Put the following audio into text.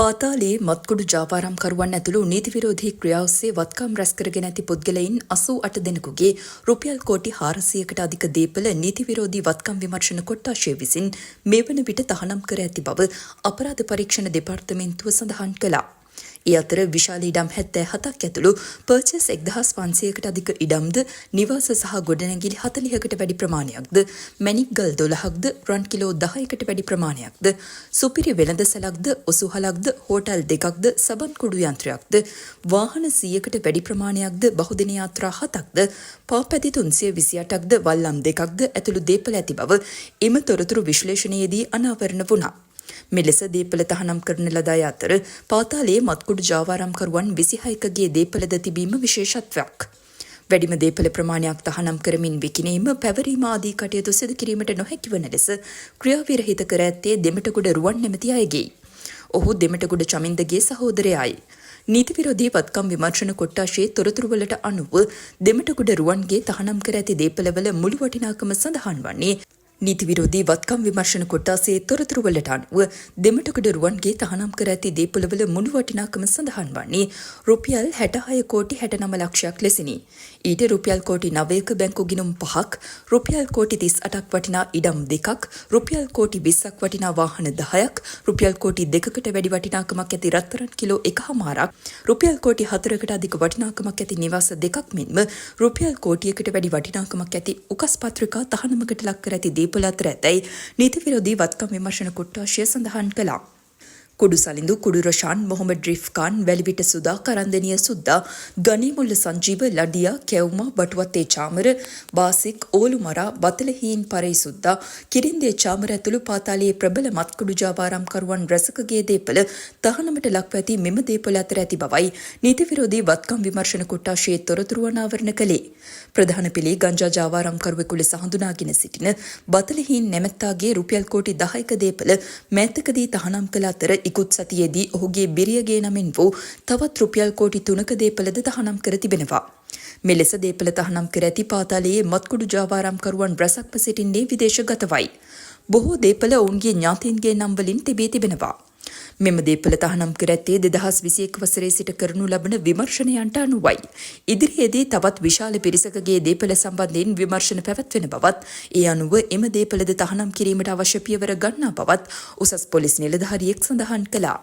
පාතාලයේ මත්කුඩු ජාවාරම්කරුවන් ඇතුළු නීති විරෝධී ක්‍රියා ඔස්සේ වත්කම් රැස් කරගෙන ඇති පුද්ගලයින් 88 දෙනෙකුගේ රුපියල් කෝටි 400කට අධික දීපල නීති විරෝධී වත්කම් විමර්ශන කොට්ටාශය විසින් මේ වන විට තහනම් කර ඇති බව අපරාධ පරීක්ෂණ දෙපාර්තමේන්තුව සඳහන් කළා. ඒ අතර විශාල ඉඩම් 77ක් ඇතුළු පර්චස් 1500කට අධික ඉඩම්ද නිවාස සහ ගොඩනැගිලි 40කට වැඩි ප්‍රමාණයක්ද මැණික් ගල් 12ක්ද රන් කිලෝ 10කට වැඩි ප්‍රමාණයක්ද සුපිරි වෙළඳසැලක්ද ඔසුහලක්ද හෝටල් දෙකක්ද සබන් කුඩු යන්ත්‍රයක්ද වාහන 100කට වැඩි ප්‍රමාණයක්ද බහුදින යාත්‍රා 7ක්ද පාපැති 328ක්ද වල්ලම් දෙකක්ද ඇතුළු දේපල ඇති බව එම තොරතුරු විශ්ලේෂණයේදී අනාවරණ වුණා. මෙලෙස දීපල තහනම් කරන ලද අය අතර පාතාලයේ මත්කුඩු ජාවාරම්කරුවන් 26කගේ දීපලද තිබීම විශේෂත්වයක්. වැඩිම දීපල ප්‍රමාණයක් තහනම් කරමින් විකිණීම, පැවරීම ආදී කටයුතු සිදු කිරීමට නොහැකි වන ලෙස ක්‍රියාවිරහිත කර ඇත්තේ දෙමටගොඩ රුවන් නැමැති අයගෙයි. ඔහු දෙමටගොඩ චමින්දගේ සහෝදරයයි. නීති විරෝධී වත්කම් විමර්ශන කොට්ටාශයේ තොරතුරුවලට අනුව දෙමටගොඩ රුවන්ගේ තහනම් කර ඇති දීපලවල මුළු වටිනාකම සඳහන් වන්නේ නීති විරෝධී වත්කම් විමර්ශන කොට්ටාසේ තොරතුරුවලට අනුව දෙමටගොඩ රුවන්ගේ තහනම් කර ඇති දීපලවල මුළු වටිනාකම සඳහන් වන්නේ රුපියල් 66 කෝටි 69 ලක්ෂයක් ලෙසිනි. ඊට රුපියල් කෝටි 9ක බැංකු ගිණුම් 5ක්, රුපියල් කෝටි 38ක් වටිනා ඉඩම් 2ක්, රුපියල් කෝටි 20ක් වටිනා වාහන 10ක්, රුපියල් කෝටි 2කට වැඩි වටිනාකමක් ඇති රත්තරන් කිලෝ 1.5ක්, රුපියල් කෝටි 4කට අධික වටිනාකමක් ඇති නිවාස දෙකක් මෙන්ම රුපියල් කෝටියකට වැඩි වටිනාකමක් ඇති උකස් පත්‍රිකා තහනමකට ලක් කර ඇති දීපල අතර ඇතැයි නීති විරෝධී වත්කම් විමර්ශන කොට්ටාශය සඳහන් කළා. කුඩු සලිඳු, කුඩු රෂාන්, මොහොමඩ් රිෆ්කාන්, වැලිවිට සුදා, කරන්දනිය සුද්දා, ගනීමුල්ල සංජීව, ලඩියා, කැවුමා, බටුවත්තේ චාමර, බාසික්, ඕලුමරා, බතලහීන් පරයි සුද්දා, කිරින්දේ චාමර ඇතුළු පාතාලයේ ප්‍රබල මත්කුඩු ජාවාරම්කරුවන් රැසකගේ දීපල තහනමට ලක්ව ඇති මෙම දීපල අතර ඇති බවයි නීති විරෝධී වත්කම් විමර්ශන කොට්ටාශයේ තොරතුරු අනාවරණ කළේ. ප්‍රධාන පිළේ ගංජා ජාවාරම්කරුවෙකු ලෙස හඳුනාගෙන සිටින බතලහීන් නැමැත්තාගේ රුපියල් කෝටි 10ක දීපල මෑතකදී තහනම් කළ අතර ඉකුත් සතියේදී ඔහුගේ බිරියගේ නමින් වූ තවත් රුපියල් කෝටි 3ක දීපලද තහනම් කර තිබෙනවා. මෙලෙස දීපල තහනම් කර ඇති පාතාලයේ මත්කුඩු ජාවාරම්කරුවන් රැසක්ව සිටින්නේ විදේශගතවයි. බොහෝ දීපල ඔවුන්ගේ ඥාතීන්ගේ නම් වලින් තිබී තිබෙනවා. මෙම දීපල තහනම් කර ඇත්තේ 2021 වසරේ සිට කරනු ලබන විමර්ශනයන්ට අනුවයි. ඉදිරියේදී තවත් විශාල පිරිසකගේ දීපල සම්බන්ධයෙන් විමර්ශන පැවැත්වෙන බවත්, ඒ අනුව එම දීපලද තහනම් කිරීමට අවශ්‍ය පියවර ගන්නා බවත් උසස් පොලිස් නිලධාරියෙක් සඳහන් කළා.